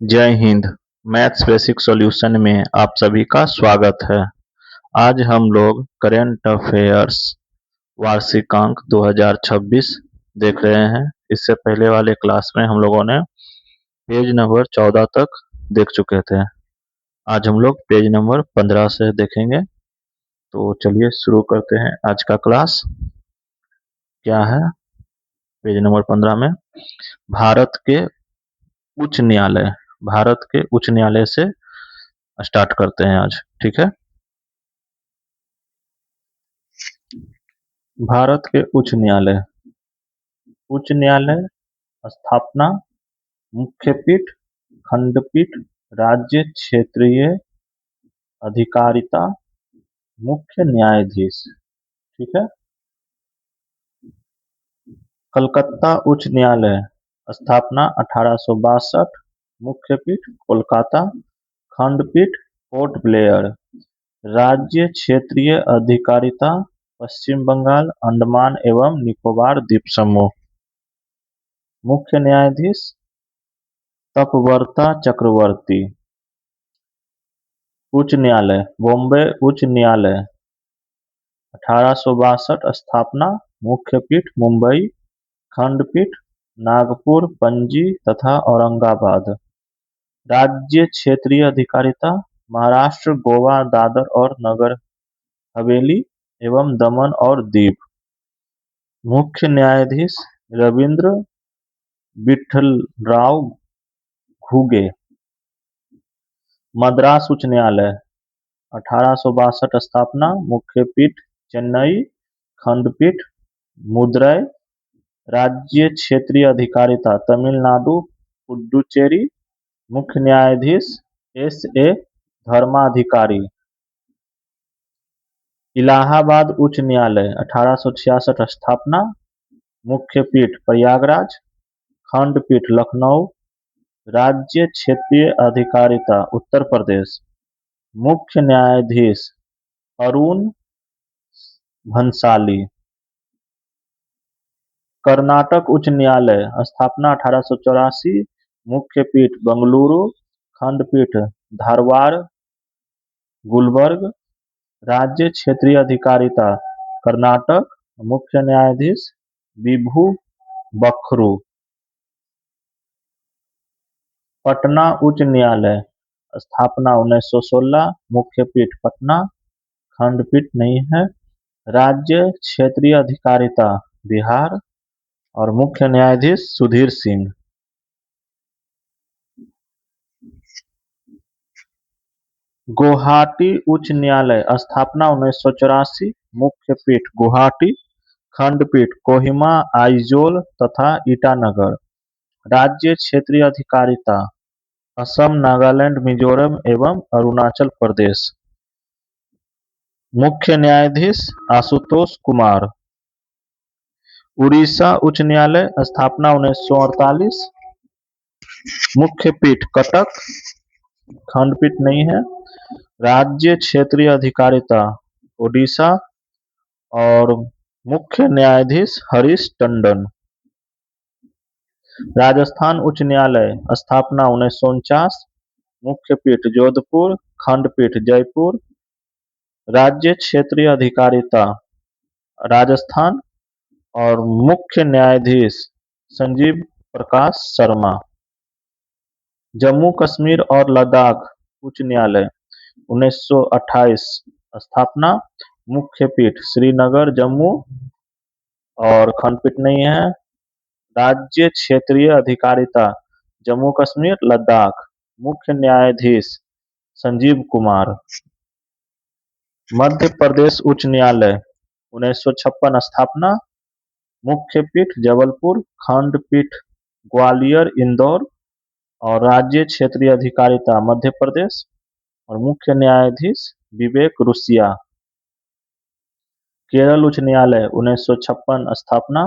जय Hind. Maths basic solution में आप सभी का स्वागत है। आज हम लोग करेंट अफेयर्स वार्षिकांक 2026 देख रहे हैं। इससे पहले वाले क्लास में हम लोगों ने पेज नंबर 14 तक देख चुके थे। आज हम लोग पेज नंबर 15 से देखेंगे। तो चलिए शुरू करते हैं आज का क्लास। क्या है पेज नंबर 15 में? भारत के उच्च न्यायालय भारत के उच्च न्यायालय से स्टार्ट करते हैं आज। ठीक है। भारत के उच्च न्यायालय स्थापना, मुख्य पीठ, खंडपीठ, राज्य क्षेत्रीय अधिकारिता, मुख्य न्यायाधीश। ठीक है। कलकत्ता उच्च न्यायालय स्थापना 1862, मुख्य पीठ कोलकाता, खंडपीठ पोर्ट ब्लेयर, राज्य क्षेत्रीय अधिकारिता पश्चिम बंगाल, अंडमान एवं निकोबार द्वीप समूह, मुख्य न्यायाधीश तपवर्ता चक्रवर्ती। उच्च न्यायालय बॉम्बे उच्च न्यायालय 1862 स्थापना, मुख्य पीठ मुंबई, खंडपीठ नागपुर, पणजी तथा औरंगाबाद, राज्य क्षेत्रीय अधिकारिता महाराष्ट्र, गोवा, दादर और नगर हवेली एवं दमन और दीव, मुख्य न्यायाधीश रविंद्र विठलराव घुगे। मद्रास उच्च न्यायालय 1862 स्थापना, मुख्य पीठ चेन्नई, खंडपीठ मदुरै, राज्य क्षेत्रीय अधिकारिता तमिलनाडु पुडुचेरी, मुख्य न्यायाधीश S.A. धर्माधिकारी। इलाहाबाद उच्च न्यायालय 1866 स्थापना, मुख्य पीठ प्रयागराज, खंडपीठ लखनऊ, राज्य क्षेत्रीय अधिकारिता उत्तर प्रदेश, मुख्य न्यायाधीश अरुण भंसाली। कर्नाटक उच्च न्यायालय स्थापना 1884, मुख्य पीठ बेंगलुरु, खंडपीठ धारवाड़, गुलबर्ग, राज्य क्षेत्रीय अधिकारिता कर्नाटक, मुख्य न्यायाधीश विभु बख्रू। पटना उच्च न्यायालय स्थापना 1916, मुख्य पीठ पटना, खंडपीठ नहीं है, राज्य क्षेत्रीय अधिकारिता बिहार और मुख्य न्यायाधीश सुधीर सिंह। गुवाहाटी उच्च न्यायालय स्थापना 1984, मुख्य पीठ गुवाहाटी, खंडपीठ कोहिमा, आइजोल तथा ईटानगर, राज्य क्षेत्रीय अधिकारिता असम, नागालैंड, मिजोरम एवं अरुणाचल प्रदेश, मुख्य न्यायाधीश आशुतोष कुमार। उड़ीसा उच्च न्यायालय स्थापना 1948, मुख्य पीठ कटक, खंडपीठ नहीं है, राज्य क्षेत्रीय अधिकारिता ओडिशा और मुख्य न्यायाधीश हरीश टंडन। राजस्थान उच्च न्यायालय स्थापना 1949, मुख्य पीठ जोधपुर, खंडपीठ जयपुर, राज्य क्षेत्रीय अधिकारिता राजस्थान और मुख्य न्यायाधीश संजीव प्रकाश शर्मा। जम्मू कश्मीर और लद्दाख उच्च न्यायालय 1928 स्थापना, मुख्य पीठ श्रीनगर जम्मू और खंडपीठ नहीं है, राज्य क्षेत्रीय अधिकारिता जम्मू कश्मीर लद्दाख, मुख्य न्यायाधीश संजीव कुमार। मध्य प्रदेश उच्च न्यायालय 1956 स्थापना, मुख्य पीठ जबलपुर, खंडपीठ ग्वालियर इंदौर और राज्य क्षेत्रीय अधिकारिता मध्य प्रदेश और मुख्य न्यायाधीश विवेक रुसिया। केरल उच्च न्यायालय 1956 स्थापना,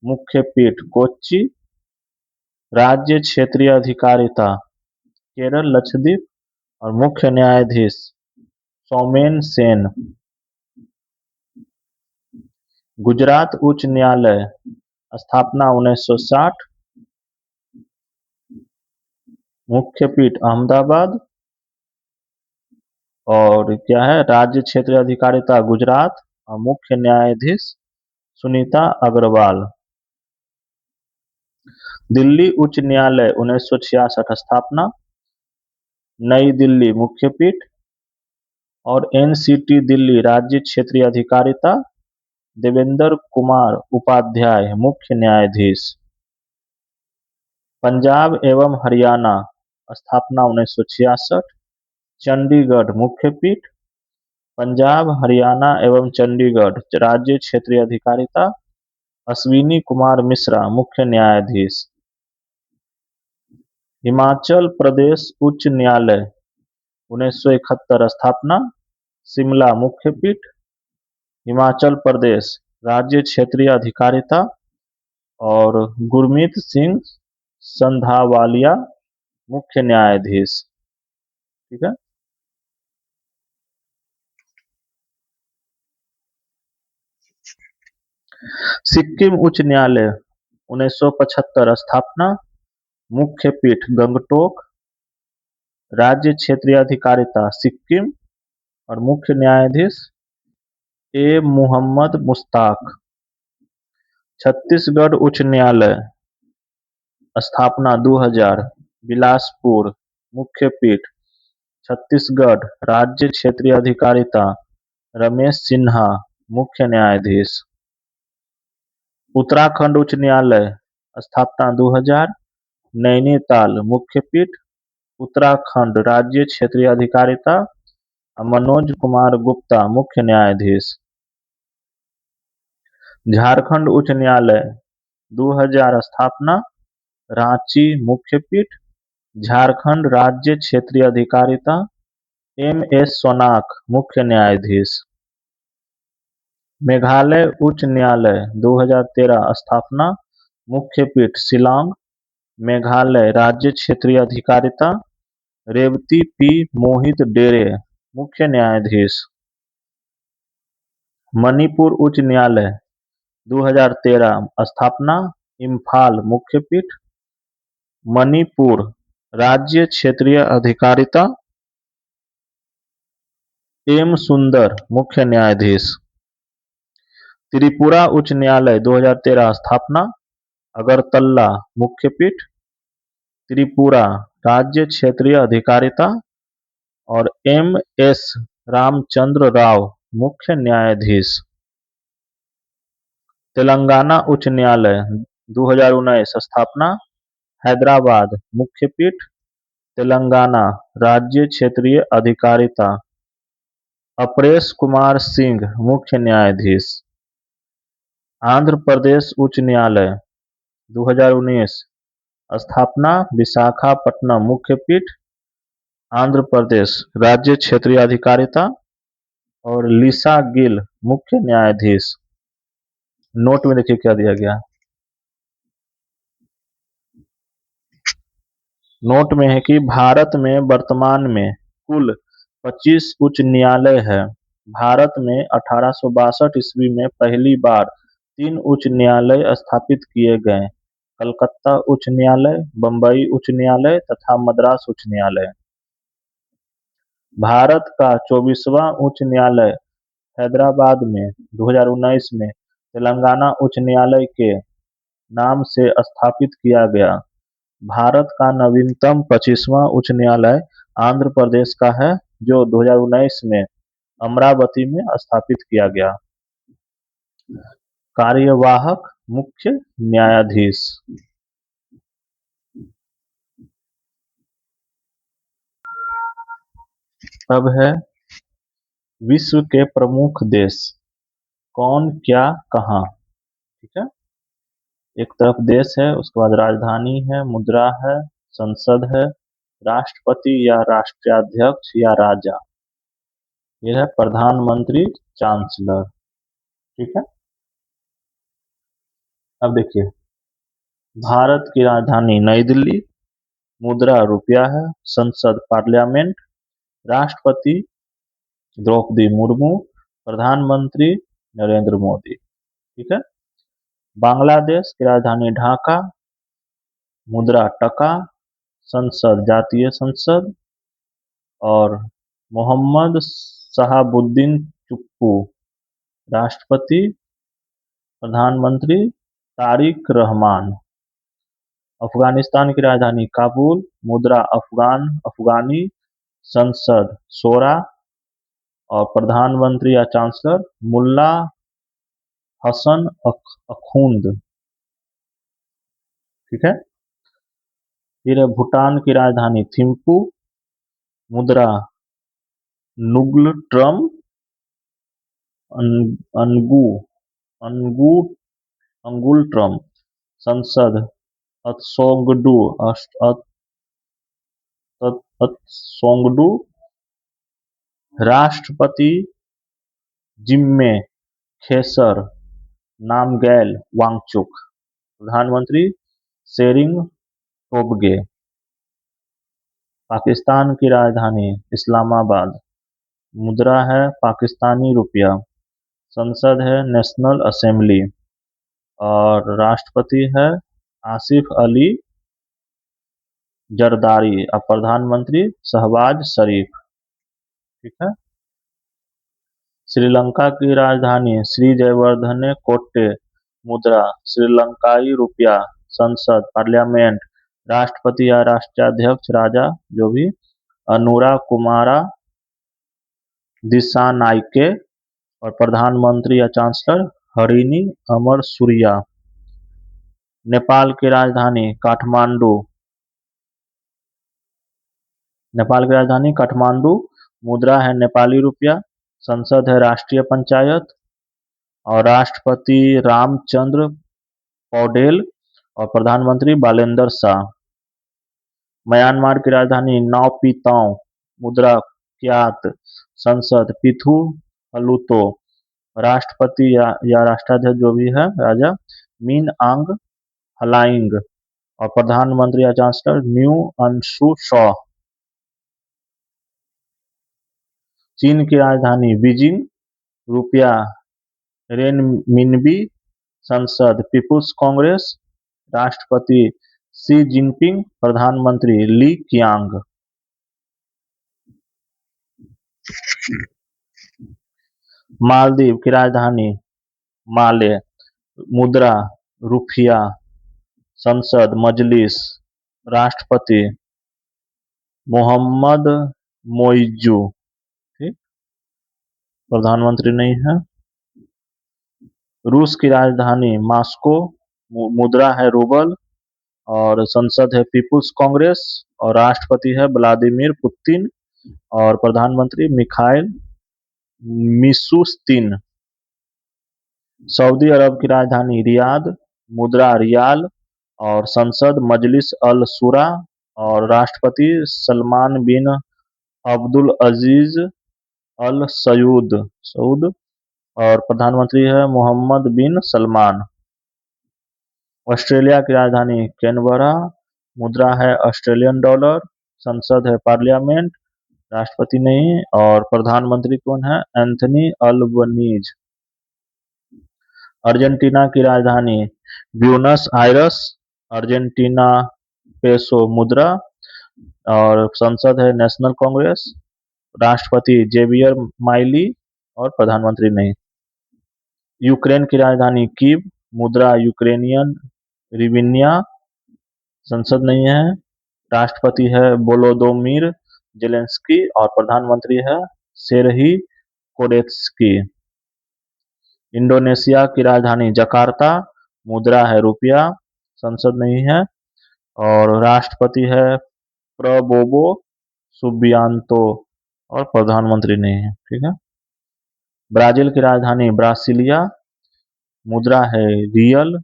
मुख्य पीठ कोच्चि, राज्य क्षेत्रीय अधिकारिता केरल लक्षद्वीप और मुख्य न्यायाधीश सौमेन सेन। गुजरात उच्च न्यायालय स्थापना 1960, मुख्य पीठ अहमदाबाद। और क्या है, राज्य क्षेत्रीय अधिकारिता गुजरात। और मुख्य न्यायाधीश सुनीता अग्रवाल। दिल्ली उच्च न्यायालय 1966 स्थापना। नई दिल्ली मुख्य पीठ। और एनसीटी दिल्ली राज्य क्षेत्रीय अधिकारिता देवेंद्र कुमार उपाध्याय मुख्य न्यायाधीश। पंजाब एवं हरियाणा स्थापना 1966। चंडीगढ़ मुख्य पीठ। पंजाब हरियाणा एवं चंडीगढ़ राज्य क्षेत्रीय अधिकारिता अश्विनी कुमार मिश्रा मुख्य न्यायाधीश। हिमाचल प्रदेश उच्च न्यायालय 1971 स्थापना। शिमला मुख्य पीठ। हिमाचल प्रदेश राज्य क्षेत्रीय अधिकारिता और गुरमीत सिंह संधावालिया मुख्य न्यायाधीश। ठीक है। सिक्किम उच्च न्यायालय 1975 स्थापना। मुख्य पीठ गंगटोक राज्य क्षेत्रीय अधिकारिता सिक्किम और मुख्य न्यायाधीश ए मोहम्मद मुश्ताक। छत्तीसगढ़ उच्च न्यायालय स्थापना 2000 बिलासपुर मुख्य पीठ छत्तीसगढ़ राज्य क्षेत्रीय अधिकारिता रमेश सिन्हा मुख्य न्यायाधीश। उत्तराखंड उच्च न्यायालय स्थापना 2000 नैनीताल मुख्य पीठ उत्तराखंड राज्य क्षेत्रीय अधिकारिता मनोज कुमार गुप्ता मुख्य न्यायाधीश। झारखंड उच्च न्यायालय 2000 स्थापना रांची मुख्य पीठ झारखंड राज्य क्षेत्रीय अधिकारिता एम.एस. सोनाक मुख्य न्यायाधीश। मेघालय उच्च न्यायालय 2013 स्थापना मुख्य पीठ शिलांग मेघालय राज्य क्षेत्रीय अधिकारिता रेवती पी मोहित डेरे मुख्य न्यायाधीश। मणिपुर उच्च न्यायालय 2013 स्थापना इम्फाल मुख्य पीठ मणिपुर राज्य क्षेत्रीय अधिकारिता एम सुंदर मुख्य न्यायाधीश। त्रिपुरा उच्च न्यायालय 2013 स्थापना अगरतला मुख्य पीठ त्रिपुरा राज्य क्षेत्रीय अधिकारिता और एम एस रामचंद्र राव मुख्य न्यायाधीश। तेलंगाना उच्च न्यायालय 2019 स्थापना हैदराबाद मुख्य पीठ तेलंगाना राज्य क्षेत्रीय अधिकारिता अपरेश कुमार सिंह मुख्य न्यायाधीश। आंध्र प्रदेश उच्च न्यायालय 2019 स्थापना विशाखापट्टनम मुख्य पीठ आंध्र प्रदेश राज्य क्षेत्रीय अधिकारिता और लिसा गिल मुख्य न्यायाधीश। नोट में देखिए क्या दिया गया। नोट में है कि भारत में वर्तमान में कुल 25 उच्च न्यायालय है। भारत में 1862 ईस्वी में पहली बार 3 उच्च न्यायालय स्थापित किए गए कलकत्ता उच्च न्यायालय बंबई उच्च न्यायालय तथा मद्रास उच्च न्यायालय। भारत का 24वां उच्च न्यायालय हैदराबाद में 2019 में तेलंगाना उच्च न्यायालय के नाम से स्थापित किया गया। भारत का नवीनतम 25वां उच्च न्यायालय आंध्र प्रदेश का है जो 2019 में अमरावती में स्थापित किया गया। कार्यवाहक मुख्य न्यायाधीश। अब है विश्व के प्रमुख देश कौन क्या कहाँ। ठीक है, एक तरफ देश है उसके बाद राजधानी है मुद्रा है संसद है राष्ट्रपति या राष्ट्राध्यक्ष या राजा, यह है प्रधानमंत्री चांसलर। ठीक है, अब देखिए भारत की राजधानी नई दिल्ली मुद्रा रुपया है संसद पार्लियामेंट राष्ट्रपति द्रौपदी मुर्मू प्रधानमंत्री नरेंद्र मोदी। ठीक है, बांग्लादेश की राजधानी ढाका मुद्रा टका संसद जातीय संसद। और मोहम्मद शहाबुद्दीन चुप्पू राष्ट्रपति। प्रधानमंत्री तारिक रहमान। अफगानिस्तान की राजधानी काबुल, मुद्रा अफगान अफगानी, संसद शोरा और प्रधानमंत्री या चांसलर मुल्ला हसन अखुंद। ठीक है। फिर भूटान की राजधानी थिम्पू, मुद्रा नुग्ल अनगु अनगु अंगुल ट्रम, संसद अत्सोंगडू अत्सोंगडू, राष्ट्रपति जिम्मे खेसर नामगैल वांगचुक, प्रधानमंत्री शेरिंग टोब्गे। पाकिस्तान की राजधानी इस्लामाबाद, मुद्रा है पाकिस्तानी रुपया, संसद है नेशनल असेंबली और राष्ट्रपति है आसिफ अली जरदारी और प्रधानमंत्री शहबाज शरीफ। ठीक है। श्रीलंका की राजधानी श्री जयवर्धने कोट्टे, मुद्रा श्रीलंकाई रुपया, संसद पार्लियामेंट राष्ट्रपति या राष्ट्राध्यक्ष राजा जो भी अनुरा कुमारा दिसानाइके और प्रधानमंत्री या चांसलर हरिनी अमर सूर्या। नेपाल की राजधानी काठमांडू, नेपाल की राजधानी काठमांडू, मुद्रा है नेपाली रुपया, संसद है राष्ट्रीय पंचायत और राष्ट्रपति रामचंद्र पौडेल और प्रधानमंत्री बालेंद्र शाह। म्यांमार की राजधानी नाओपिताओ, मुद्रा क्यात, संसद पिथु हलुतो, राष्ट्रपति या राष्ट्राध्यक्ष जो भी है राजा मिन आंग हलाइंग और प्रधानमंत्री या चांसलर न्यू अंशु शॉ। चीन की राजधानी बीजिंग, रुपया रेनमिनबी, संसद पीपुल्स कांग्रेस, राष्ट्रपति शी जिनपिंग, प्रधानमंत्री ली कियांग। मालदीव की राजधानी माले, मुद्रा रुपया, संसद मजलिस, राष्ट्रपति मोहम्मद मोइजू। ठीक, प्रधानमंत्री नहीं है। रूस की राजधानी मॉस्को, मुद्रा है रूबल और संसद है पीपुल्स कांग्रेस और राष्ट्रपति है व्लादिमीर पुतिन और प्रधानमंत्री मिखाइल मिशुस्तिन। सऊदी अरब की राजधानी रियाद, मुद्रा रियाल और संसद मजलिस अल शूरा और राष्ट्रपति सलमान बिन अब्दुल अजीज अल सऊद और प्रधानमंत्री है मोहम्मद बिन सलमान। ऑस्ट्रेलिया की राजधानी कैनबरा, मुद्रा है ऑस्ट्रेलियन डॉलर, संसद है पार्लियामेंट, राष्ट्रपति नहीं और प्रधानमंत्री कौन है एंथनी अल्बनीज। अर्जेंटीना की राजधानी ब्यूनस आयरस, अर्जेंटीना पेसो मुद्रा और संसद है नेशनल कांग्रेस, राष्ट्रपति जेवियर माइली और प्रधानमंत्री नहीं। यूक्रेन की राजधानी कीव, मुद्रा यूक्रेनियन रिविन्या, संसद नहीं है, राष्ट्रपति है वोलोदोमिर जेलेंस्की और प्रधानमंत्री है सेरही कोरेत्स्की। इंडोनेशिया की राजधानी जकार्ता, मुद्रा है रुपया, संसद नहीं है और राष्ट्रपति है प्रबोवो सुबियांतो और प्रधानमंत्री नहीं है। ठीक है। ब्राजील की राजधानी ब्रासिलिया, मुद्रा है रियल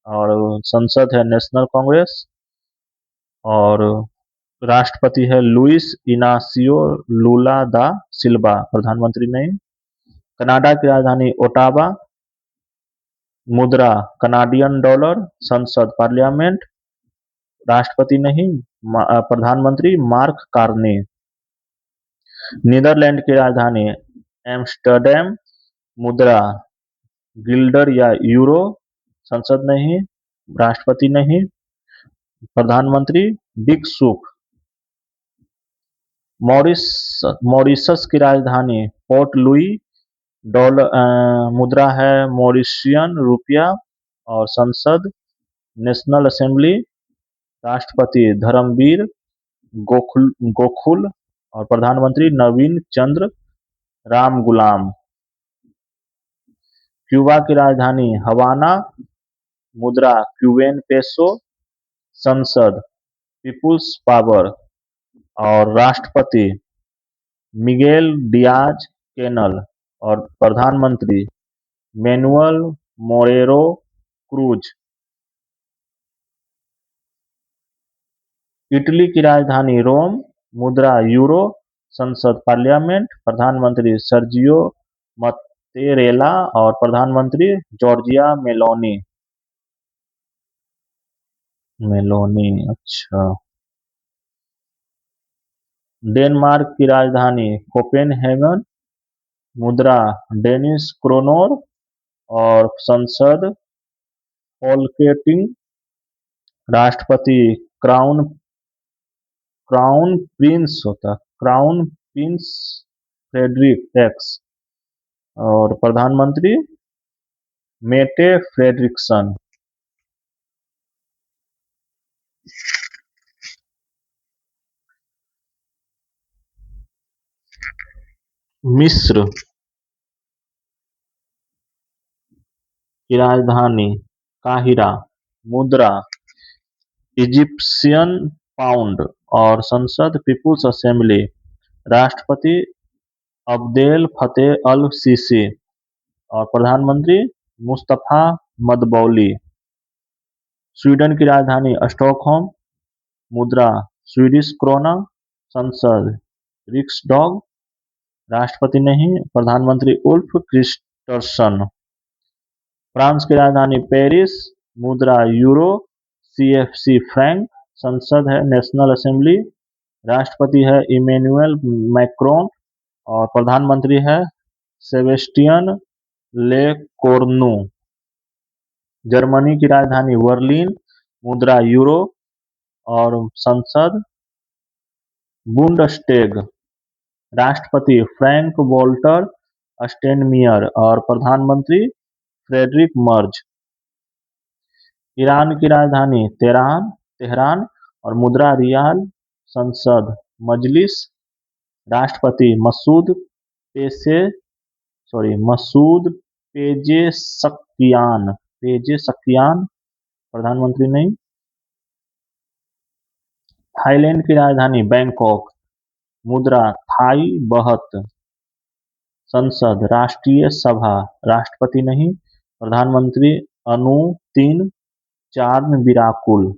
और संसद है नेशनल कांग्रेस और राष्ट्रपति है लुइस इनासियो लूला दा सिल्वा, प्रधानमंत्री नहीं। कनाडा की राजधानी ओटावा, मुद्रा कनाडियन डॉलर, संसद पार्लियामेंट, राष्ट्रपति नहीं, प्रधानमंत्री मार्क कार्नी। नीदरलैंड की राजधानी एम्स्टर्डम, मुद्रा गिल्डर या यूरो, संसद नहीं, राष्ट्रपति नहीं। प्रधानमंत्री डिक सुक। मॉरिशस की राजधानी पोर्ट लुई। मुद्रा है मॉरिशियन रुपया। और संसद नेशनल असेंबली। राष्ट्रपति धर्मवीर गोखुल। और प्रधानमंत्री नवीन चंद्र राम गुलाम। क्यूबा की राजधानी हवाना। मुद्रा क्यूबेन पेसो। संसद पीपुल्स पावर। और राष्ट्रपति मिगेल डियाज कैनल। और प्रधानमंत्री मैनुअल मोरेरो क्रूज। इटली की राजधानी रोम। मुद्रा यूरो। संसद पार्लियामेंट। प्रधानमंत्री सर्जियो मत्तेरेला। और प्रधानमंत्री जॉर्जिया मेलोनी। अच्छा। डेनमार्क की राजधानी कोपेनहेगन। मुद्रा डेनिश क्रोनोर। और संसद फोल्केटिंग। राष्ट्रपति crown crown prince Frederik X. और प्रधानमंत्री मेटे फ्रेडरिक्सन। मिस्र की राजधानी काहिरा। मुद्रा इजिप्शियन पाउंड। और संसद पीपुल्स असेंबली। राष्ट्रपति अब्देल फतेह अल सीसी। और प्रधानमंत्री मुस्तफा मदबौली। स्वीडन की राजधानी स्टॉकहोम। मुद्रा स्वीडिश क्रोना। संसद रिक्सडॉग। राष्ट्रपति नहीं, प्रधानमंत्री उल्फ क्रिस्टर्सन। फ्रांस की राजधानी पेरिस। मुद्रा यूरो। CFC Frank. संसद है नेशनल असेंबली। राष्ट्रपति है इमैनुअल मैक्रोन। और प्रधानमंत्री है सेबेस्टियन लेकोर्नु। जर्मनी की राजधानी बर्लिन। मुद्रा यूरो। और संसद बुंडस्टेग। राष्ट्रपति फ्रैंक वोल्टर स्टेनमियर। और प्रधानमंत्री फ्रेडरिक मर्ज। ईरान की राजधानी तेहरान। और मुद्रा रियाल। संसद मजलिस। राष्ट्रपति मसूद पेजेशकियान। प्रधानमंत्री नहीं। थाईलैंड की राजधानी बैंकॉक। मुद्रा थाई बहत। संसद राष्ट्रीय सभा। राष्ट्रपति नहीं, प्रधानमंत्री अनुतिन चार्नविराकुल।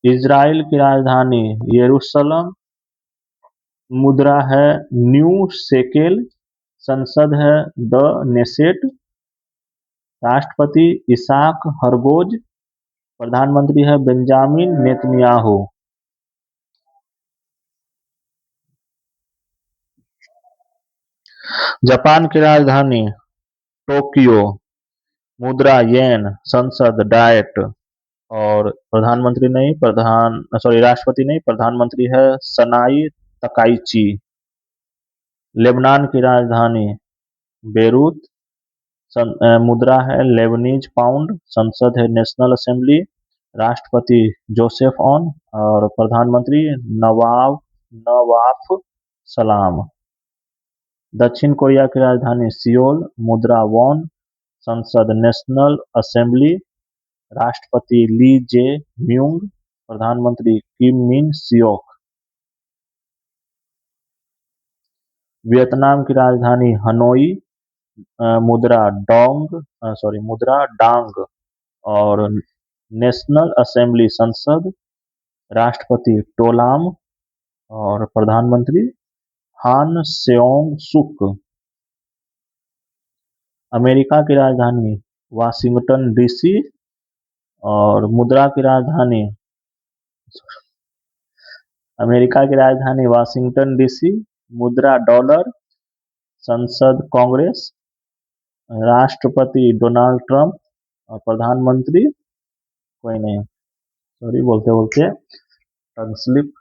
इजराइल की राजधानी यरूशलेम। मुद्रा है न्यू शेकेल। संसद है द नेसेट। राष्ट्रपति इसाक हरगोज। प्रधानमंत्री है बेंजामिन नेतन्याहू। जापान की राजधानी टोक्यो। मुद्रा येन। संसद डाएट। और प्रधानमंत्री नहीं, राष्ट्रपति नहीं, प्रधानमंत्री है सनाई तकाइची। लेबनान की राजधानी बेरूत। मुद्रा है लेबनीज पाउंड। संसद है नेशनल असेंबली। राष्ट्रपति जोसेफ ऑन। और प्रधानमंत्री नवाफ सलाम। दक्षिण कोरिया की राजधानी सियोल। मुद्रा वॉन। संसद नेशनल असेंबली। राष्ट्रपति ली जे म्यूंग। प्रधानमंत्री किम मिन सियोक। वियतनाम की राजधानी हनोई। मुद्रा डांग। और नेशनल असेंबली संसद। राष्ट्रपति टोलाम। और प्रधानमंत्री हान सेओंग सुक। अमेरिका की राजधानी वाशिंगटन डीसी। और अमेरिका की राजधानी वाशिंगटन डीसी। मुद्रा डॉलर। संसद कांग्रेस। राष्ट्रपति डोनाल्ड ट्रंप। और प्रधानमंत्री कोई नहीं। सॉरी, बोलते बोलते टंग स्लिप।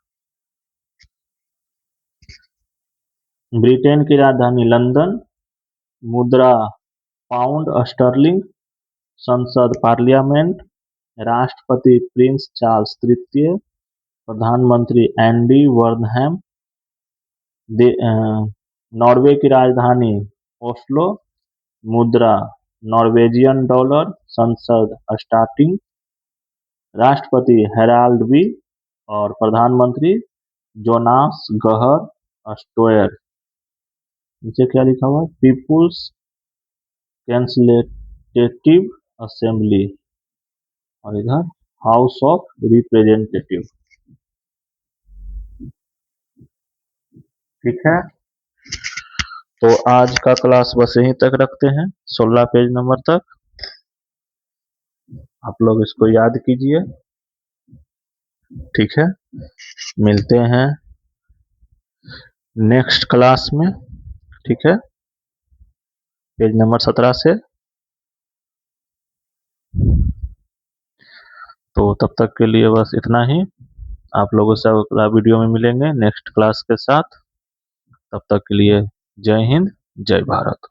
ब्रिटेन की राजधानी लंदन, मुद्रा पाउंड स्टर्लिंग, संसद पार्लियामेंट, राष्ट्रपति प्रिंस चार्ल्स तृतीय, प्रधानमंत्री एंडी वर्नहैम, नॉर्वे की राजधानी ओस्लो, मुद्रा नॉर्वेजियन डॉलर, संसद स्टार्टिंग, राष्ट्रपति हेराल्ड बी और प्रधानमंत्री जोनास गहर स्टोयर। नीचे क्या लिखा हुआ है? पीपुल्स कंसल्टेटिव असेंबली और इधर हाउस ऑफ रिप्रेजेंटेटिव। ठीक है, तो आज का क्लास बस यहीं तक रखते हैं, 16 पेज नंबर तक। आप लोग इसको याद कीजिए। ठीक है, मिलते हैं नेक्स्ट क्लास में। ठीक है, पेज नंबर 17 से। तो तब तक के लिए बस इतना ही। आप लोगों से अगला वीडियो में मिलेंगे नेक्स्ट क्लास के साथ। तब तक के लिए जय हिंद, जय भारत।